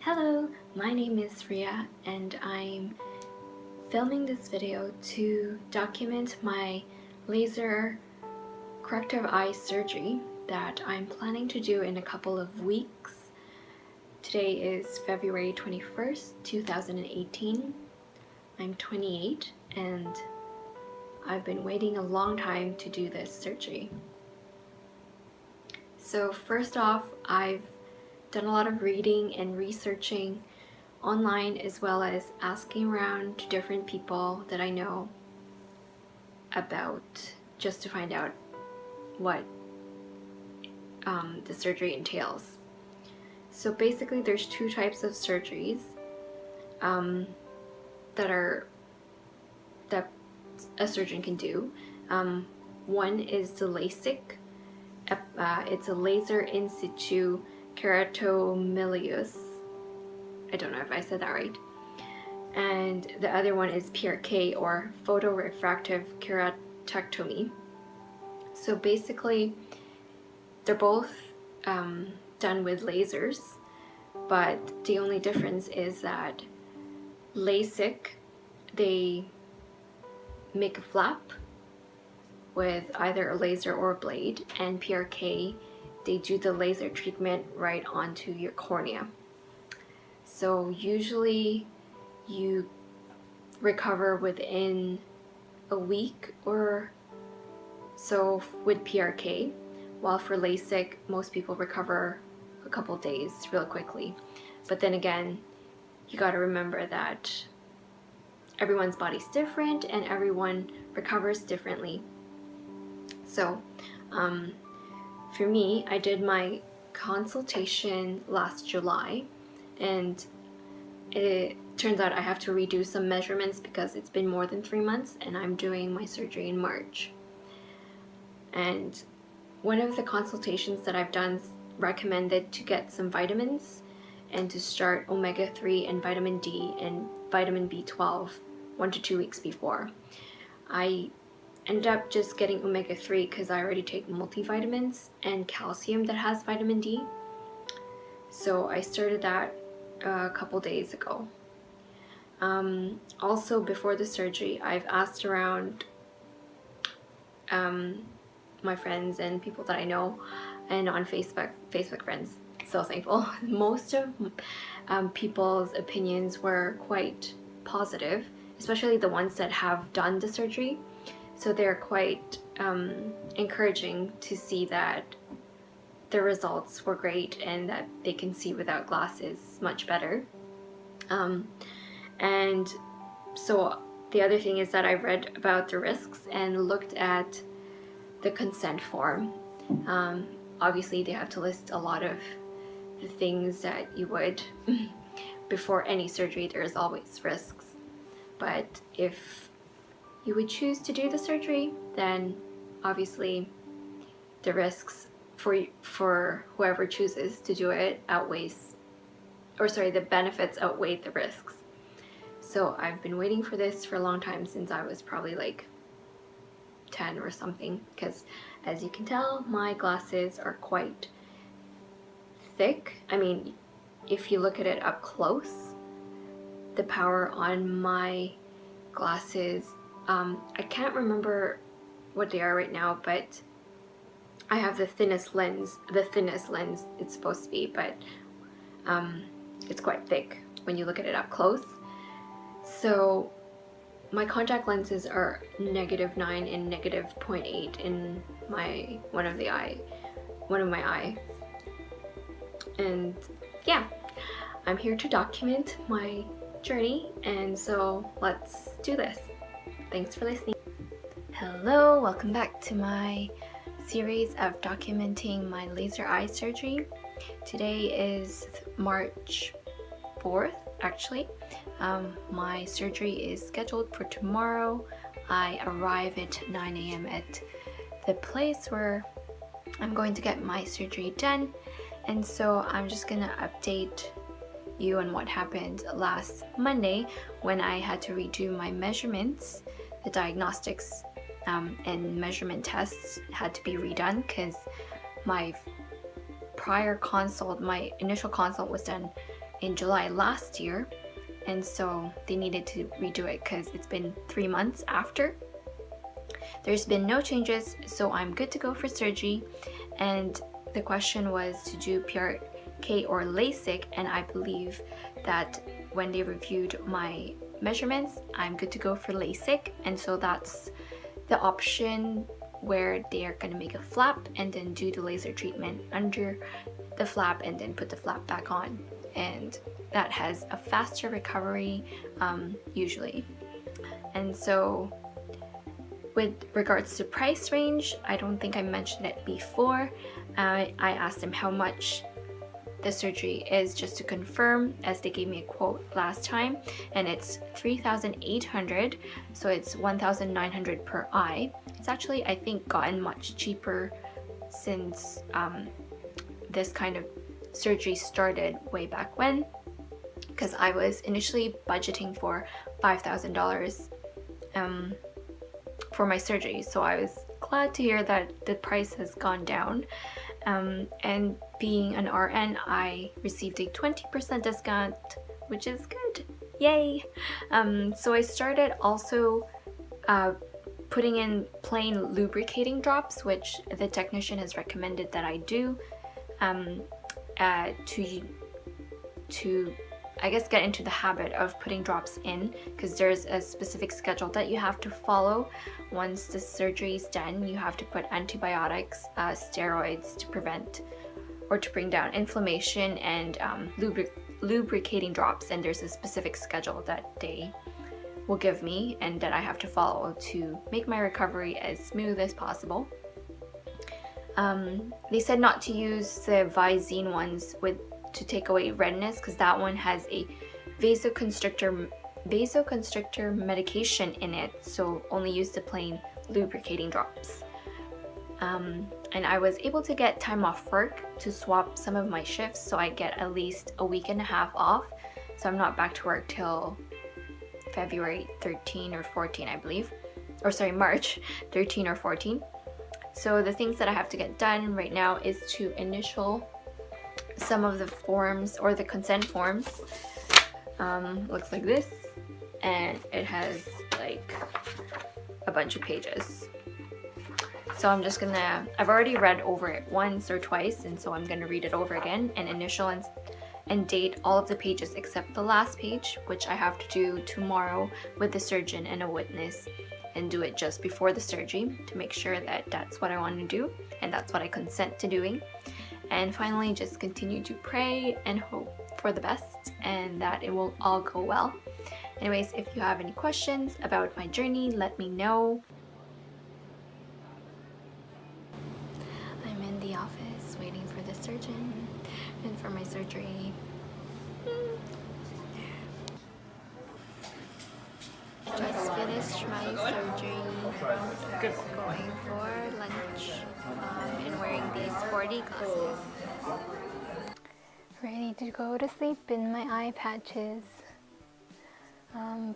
Hello, my name is Ria and I'm filming this video to document my laser corrective eye surgery that I'm planning to do in a couple of weeks. Today is February 21st, 2018. I'm 28 and I've been waiting a long time to do this surgery. So first off, I've done a lot of reading and researching online, as well as asking around to different people that I know about, just to find out what the surgery entails. So basically there's two types of surgeries that a surgeon can do. One is the LASIK. It's a laser in situ keratomilius. I don't know if I said that right. And the other one is PRK, or photorefractive keratectomy. So basically they're both done with lasers, but the only difference is that LASIK, they make a flap with either a laser or a blade, and PRK, they do the laser treatment right onto your cornea. So usually you recover within a week or so with PRK, while for LASIK most people recover a couple days real quickly. But then again, you got to remember that everyone's body's different and everyone recovers differently. So for me, I did my consultation last July, and it turns out I have to redo some measurements because it's been more than 3 months and I'm doing my surgery in March. And one of the consultations that I've done recommended to get some vitamins and to start omega-3 and vitamin D and vitamin B12 1 to 2 weeks before. I ended up just getting omega-3 because I already take multivitamins and calcium that has vitamin D. So I started that a couple days ago. Also, before the surgery, I've asked around my friends and people that I know, and on Facebook friends. So thankful. Most of people's opinions were quite positive, especially the ones that have done the surgery. So they're quite encouraging to see that the results were great and that they can see without glasses much better. And so the other thing is that I read about the risks and looked at the consent form. Obviously they have to list a lot of the things that you would before any surgery. There's always risks, but if you would choose to do the surgery, then obviously the risks for whoever chooses to do it the benefits outweigh the risks. So I've been waiting for this for a long time, since I was probably like 10 or something, because as you can tell, my glasses are quite thick. I mean, if you look at it up close, the power on my glasses, I can't remember what they are right now, but I have the thinnest lens it's supposed to be, but it's quite thick when you look at it up close. So my contact lenses are -9 and -0.8 in one of my eye. And yeah, I'm here to document my journey, and so let's do this. Thanks for listening. Hello, welcome back to my series of documenting my laser eye surgery. Today is March 4th, actually. My surgery is scheduled for tomorrow. I arrive at 9 a.m. at the place where I'm going to get my surgery done, and so I'm just gonna update you on what happened last Monday when I had to redo my measurements. The diagnostics and measurement tests had to be redone because my initial consult was done in July last year, and so they needed to redo it because it's been 3 months after. There's been no changes, so I'm good to go for surgery. And the question was to do PRK or LASIK, and I believe that when they reviewed my measurements, I'm good to go for LASIK. And so that's the option where they are going to make a flap and then do the laser treatment under the flap and then put the flap back on, and that has a faster recovery usually. And so with regards to price range, I don't think I mentioned it before. I asked them how much the surgery is just to confirm, as they gave me a quote last time, and it's $3,800, so it's $1,900 per eye. It's actually, I think, gotten much cheaper since this kind of surgery started way back when, because I was initially budgeting for $5,000 for my surgery, so I was glad to hear that the price has gone down. And being an RN, I received a 20% discount, which is good. Yay! So I started also putting in plain lubricating drops, which the technician has recommended that I do to I guess get into the habit of putting drops in, because there's a specific schedule that you have to follow. Once the surgery is done, you have to put antibiotics, steroids to prevent or to bring down inflammation, and lubricating drops, and there's a specific schedule that they will give me and that I have to follow to make my recovery as smooth as possible. They said not to use the Visine ones to take away redness, because that one has a vasoconstrictor medication in it, so only use the plain lubricating drops. And I was able to get time off work to swap some of my shifts, so I get at least a week and a half off, so I'm not back to work till February 13 or 14, I believe, or sorry, March 13 or 14. So the things that I have to get done right now is to initial some of the forms, or the consent forms. Looks like this, and it has like a bunch of pages. So I'm just gonna, I've already read over it once or twice, and so I'm gonna read it over again and initial and date all of the pages except the last page, which I have to do tomorrow with the surgeon and a witness, and do it just before the surgery to make sure that that's what I want to do and that's what I consent to doing. And finally, just continue to pray and hope for the best and that it will all go well. Anyways, if you have any questions about my journey, let me know. I'm in the office waiting for the surgeon and for my surgery. Just finished my surgery. Going for lunch and wearing these 4D glasses. Ready to go to sleep in my eye patches.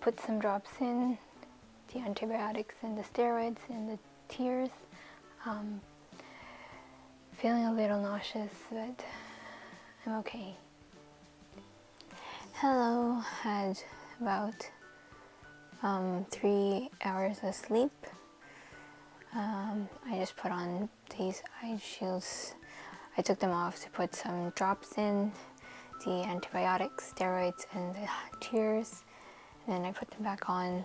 Put some drops in, the antibiotics and the steroids and the tears. Feeling a little nauseous, but I'm okay. Hello, had about 3 hours of sleep. I just put on these eye shields. I took them off to put some drops in, the antibiotics, steroids, and the tears, and then I put them back on.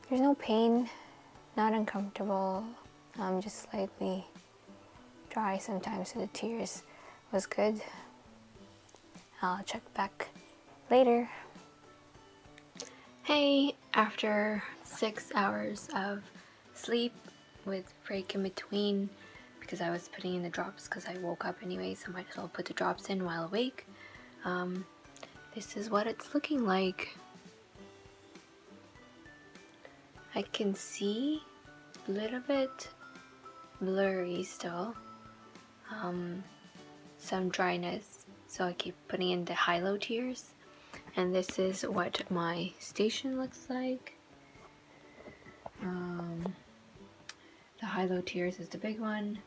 There's no pain, not uncomfortable, just slightly dry sometimes, so the tears was good. I'll check back later. Hey, after 6 hours of sleep with break in between, because I was putting in the drops because I woke up anyway, so I might as well put the drops in while awake. This is what it's looking like. I can see a little bit blurry still, some dryness, so I keep putting in the high-low tears. And this is what my station looks like. The high-low tears is the big one,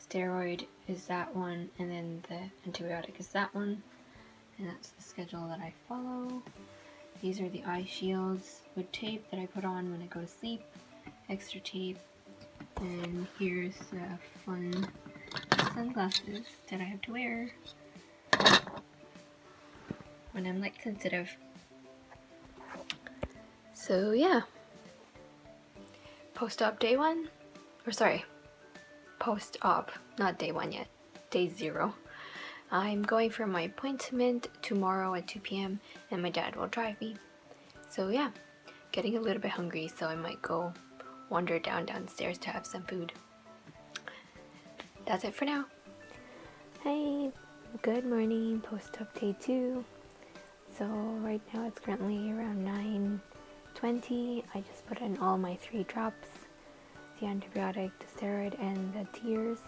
steroid is that one, and then the antibiotic is that one. and that's the schedule that I follow. These are the eye shields with tape that I put on when I go to sleep, extra tape, and here's the fun sunglasses that I have to wear when I'm light sensitive. So yeah, post-op day 1, or sorry, post-op, not day 1 yet, day 0. I'm going for my appointment tomorrow at 2 p.m. and my dad will drive me. So yeah, getting a little bit hungry, so I might go wander downstairs to have some food. That's it for now. Hey, good morning, post-op day 2. So right now it's currently around 9:20. I just put in all my 3 drops, the antibiotic, the steroid, and the tears.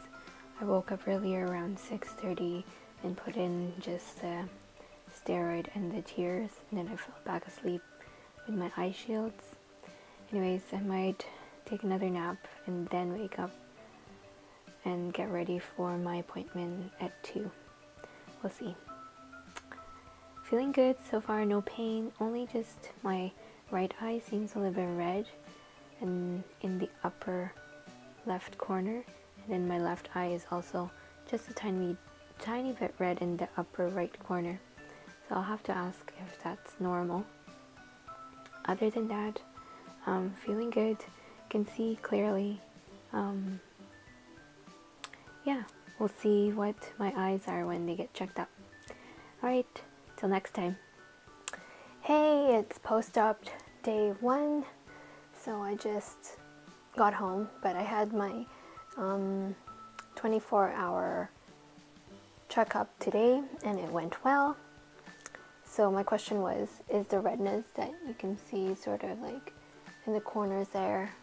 I woke up earlier around 6:30 and put in just the steroid and the tears, and then I fell back asleep with my eye shields. Anyways, I might take another nap and then wake up and get ready for my appointment at 2. We'll see. Feeling good so far, no pain, only just my right eye seems a little bit red and in the upper left corner, and then my left eye is also just a tiny bit red in the upper right corner. So I'll have to ask if that's normal. Other than that, feeling good, can see clearly. Yeah, we'll see what my eyes are when they get checked up. Alright, till next time. Hey, it's post-op day 1. So I just got home, but I had my 24-hour checkup today and it went well. So my question was, is the redness that you can see sort of like in the corners there,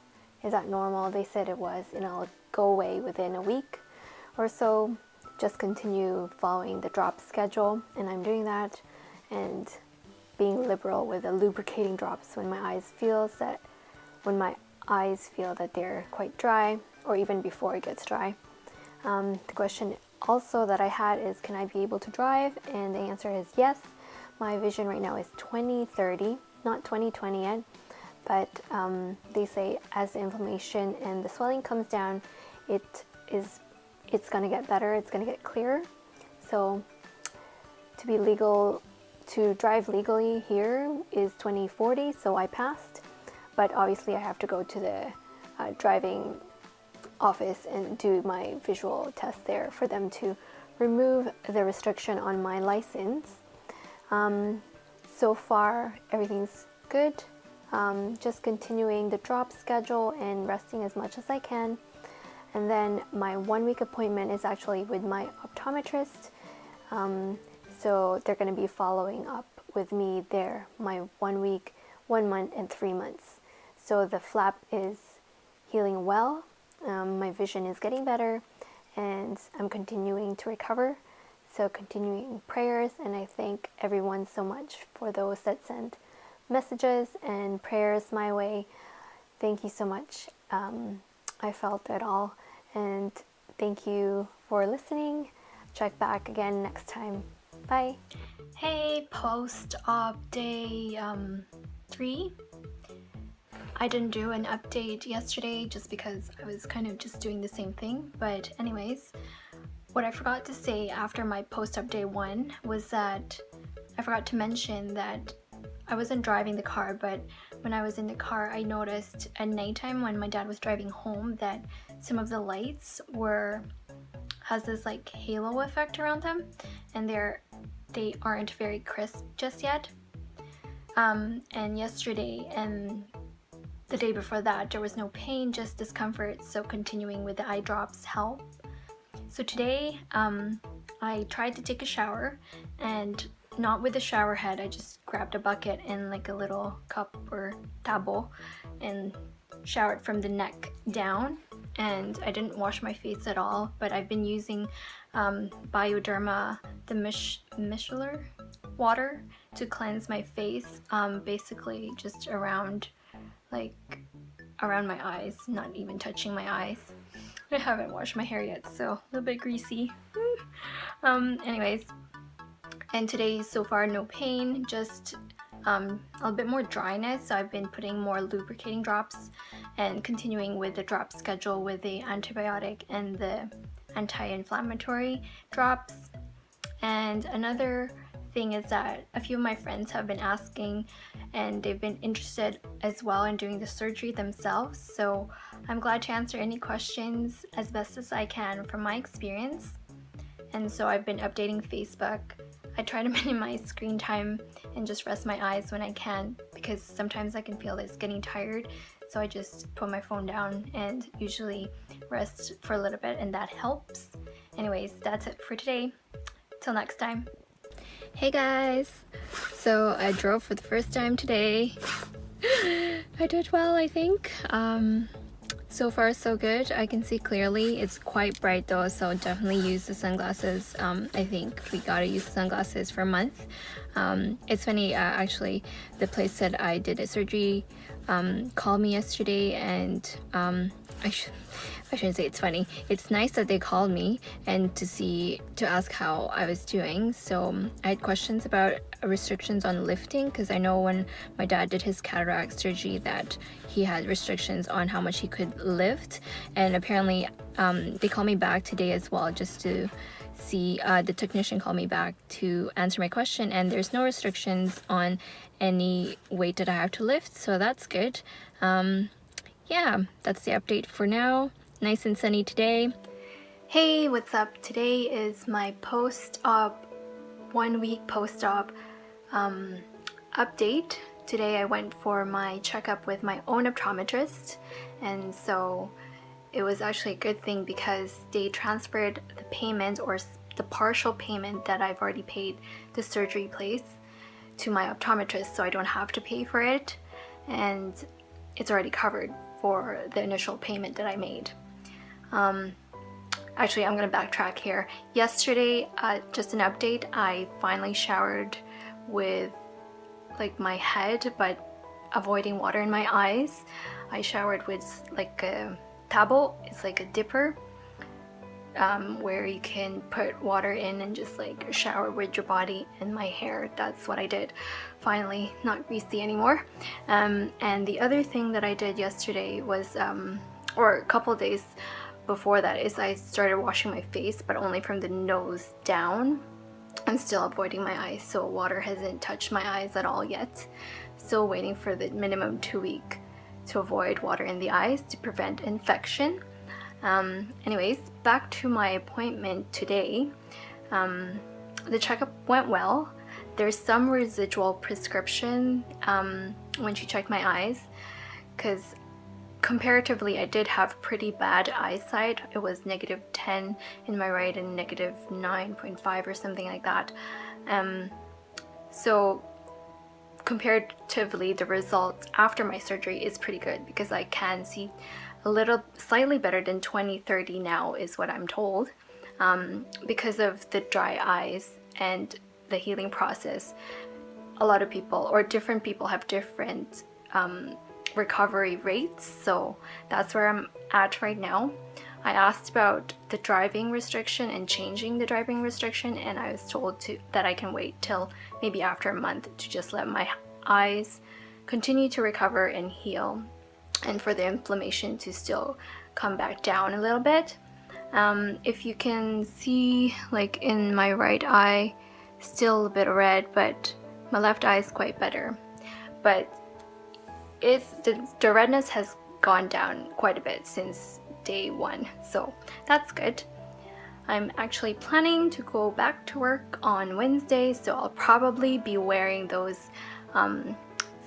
is that normal? They said it was, and it'll go away within a week or so. Just continue following the drop schedule, and I'm doing that, and being liberal with the lubricating drops when my eyes feel that they're quite dry, or even before it gets dry. The question also that I had is, can I be able to drive? And the answer is yes. My vision right now is 20/30, not 20/20 yet, but they say as the inflammation and the swelling comes down, it's going to get better, it's going to get clearer. So to drive legally here is 20/40, so I passed, but obviously I have to go to the driving office and do my visual test there for them to remove the restriction on my license. So far everything's good. Just continuing the drop schedule and resting as much as I can. And then my 1-week appointment is actually with my optometrist. So they're going to be following up with me there, my 1 week, 1 month, and 3 months. So the flap is healing well. My vision is getting better, and I'm continuing to recover. So continuing prayers, and I thank everyone so much for those that sent messages and prayers my way. Thank you so much. I felt it all, and thank you for listening. Check back again next time. Bye. Hey, post-op day 3. I didn't do an update yesterday just because I was kind of just doing the same thing, but anyways, what I forgot to say after my post-op day 1 was that I forgot to mention that I wasn't driving the car, but when I was in the car, I noticed at nighttime when my dad was driving home that some of the lights has this like halo effect around them, and they aren't very crisp just yet. And yesterday and the day before that, there was no pain, just discomfort, so continuing with the eye drops help. So today, I tried to take a shower, and not with the shower head, I just grabbed a bucket and like a little cup or tabo and showered from the neck down, and I didn't wash my face at all, but I've been using Bioderma, the micellar water to cleanse my face, basically just around my eyes, not even touching my eyes. I haven't washed my hair yet, so a little bit greasy. Anyways, And today, so far, no pain, just a bit more dryness. So I've been putting more lubricating drops and continuing with the drop schedule with the antibiotic and the anti-inflammatory drops. And another thing is that a few of my friends have been asking, and they've been interested as well in doing the surgery themselves. So I'm glad to answer any questions as best as I can from my experience. And so I've been updating Facebook. I try to minimize screen time and just rest my eyes when I can, because sometimes I can feel it's getting tired. So I just put my phone down and usually rest for a little bit, and that helps. Anyways, that's it for today. Till next time. Hey guys! So I drove for the first time today. I did well, I think. So far so good. I can see clearly. It's quite bright though, so definitely use the sunglasses. I think we gotta use the sunglasses for a month. It's funny, actually, the place that I did a surgery called me yesterday, and I shouldn't say it's funny. It's nice that they called me and to ask how I was doing. So I had questions about restrictions on lifting, because I know when my dad did his cataract surgery that he had restrictions on how much he could lift, and apparently they called me back today as well just to see. The technician called me back to answer my question, and there's no restrictions on any weight that I have to lift, so that's good. Yeah, that's the update for now. Nice and sunny today. Hey, what's up? Today is my post-op, 1 week post-op update. Today I went for my checkup with my own optometrist, and so it was actually a good thing because they transferred the payment, or the partial payment that I've already paid the surgery place, to my optometrist, so I don't have to pay for it, and it's already covered for the initial payment that I made. Actually, I'm gonna backtrack here. Yesterday, just an update, I finally showered with like my head, but avoiding water in my eyes. I showered with like a tabo, it's like a dipper, where you can put water in and just like shower with your body and my hair. That's what I did. Finally, not greasy anymore. And the other thing that I did yesterday was, or a couple days before that, is I started washing my face, but only from the nose down. I'm still avoiding my eyes, so water hasn't touched my eyes at all yet. Still waiting for the minimum 2 week to avoid water in the eyes to prevent infection. Anyways, back to my appointment today. The checkup went well. There's some residual prescription when she checked my eyes, because comparatively I did have pretty bad eyesight. It was -10 in my right and -9.5 or something like that. So comparatively, the results after my surgery is pretty good, because I can see slightly better than 20/30 now, is what I'm told, because of the dry eyes and the healing process. A lot of people, or different people, have different recovery rates, so that's where I'm at right now. I asked about the driving restriction and changing the driving restriction, and I was told that I can wait till maybe after a month to just let my eyes continue to recover and heal, and for the inflammation to still come back down a little bit. If you can see, like in my right eye, still a bit red, but my left eye is quite better. But the redness has gone down quite a bit since day 1, so that's good. I'm actually planning to go back to work on Wednesday, so I'll probably be wearing those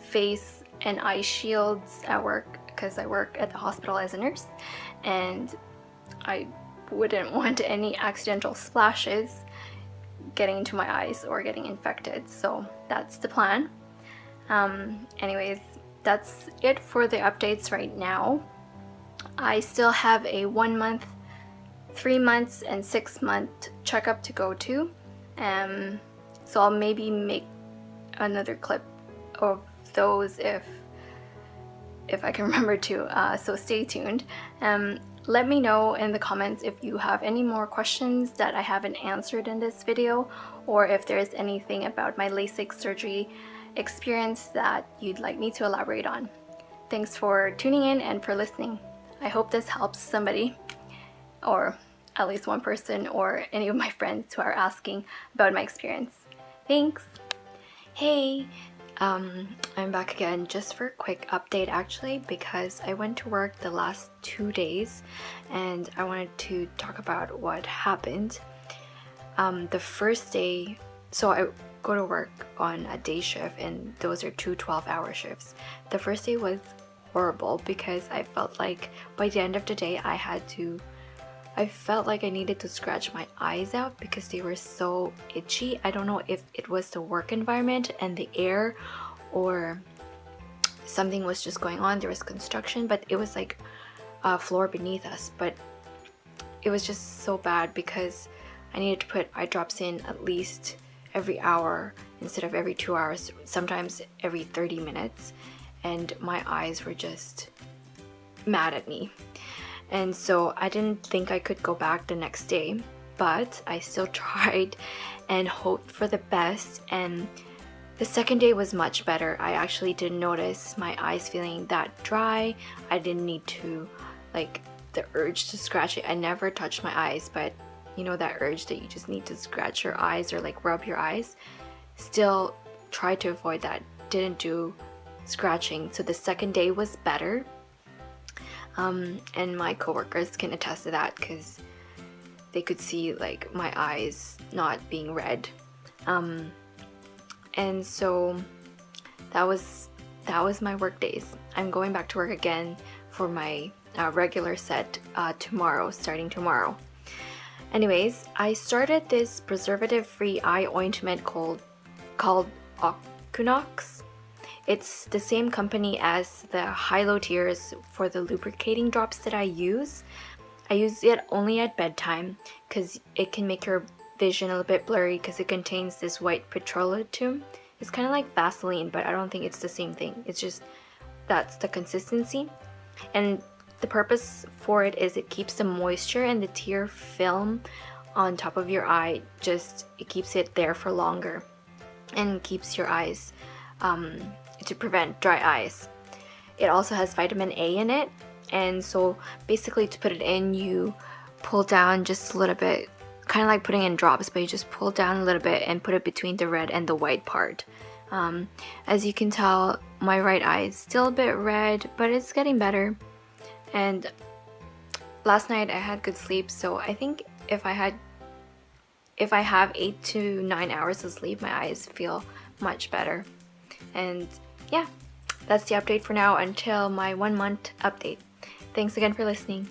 face and eye shields at work, because I work at the hospital as a nurse, and I wouldn't want any accidental splashes getting into my eyes or getting infected, so that's the plan. Anyways, that's it for the updates right now. I still have a 1 month, 3 months, and 6 month checkup to go to, so I'll maybe make another clip of those if I can remember to, so stay tuned. Let me know in the comments if you have any more questions that I haven't answered in this video, or if there's anything about my LASIK surgery experience that you'd like me to elaborate on. Thanks for tuning in and for listening. I hope this helps somebody, or at least one person, or any of my friends who are asking about my experience. Thanks! Hey! I'm back again just for a quick update actually, because I went to work the last 2 days and I wanted to talk about what happened. The first day, so I go to work on a day shift and those are 2 12-hour shifts. The first day was horrible because I felt like by the end of the day I felt like I needed to scratch my eyes out because they were so itchy. I don't know if it was the work environment and the air or something was just going on. There was construction, but it was like a floor beneath us. But it was just so bad because I needed to put eye drops in at least every hour instead of every 2 hours, sometimes every 30 minutes. And my eyes were just mad at me. And so I didn't think I could go back the next day, but I still tried and hoped for the best. And the second day was much better. I actually didn't notice my eyes feeling that dry. I didn't need to, like, the urge to scratch it. I never touched my eyes, but you know that urge that you just need to scratch your eyes or like rub your eyes. Still tried to avoid that. Didn't do scratching. So the second day was better. And my coworkers can attest to that because they could see like my eyes not being red. And so that was my work days. I'm going back to work again for my regular set starting tomorrow. Anyways, I started this preservative-free eye ointment called Ocunox. It's the same company as the high-low tiers for the lubricating drops that I use. I use it only at bedtime because it can make your vision a little bit blurry because it contains this white petroleum. It's kind of like Vaseline, but I don't think it's the same thing. It's just that's the consistency. And the purpose for it is it keeps the moisture and the tear film on top of your eye, it keeps it there for longer and keeps your eyes to prevent dry eyes. It also has vitamin A in it, and so basically to put it in, you pull down just a little bit, kind of like putting in drops, but you just pull down a little bit and put it between the red and the white part. As you can tell, my right eye is still a bit red, but it's getting better. And last night I had good sleep, so I think if I have 8 to 9 hours of sleep, my eyes feel much better. And yeah, that's the update for now until my 1 month update. Thanks again for listening.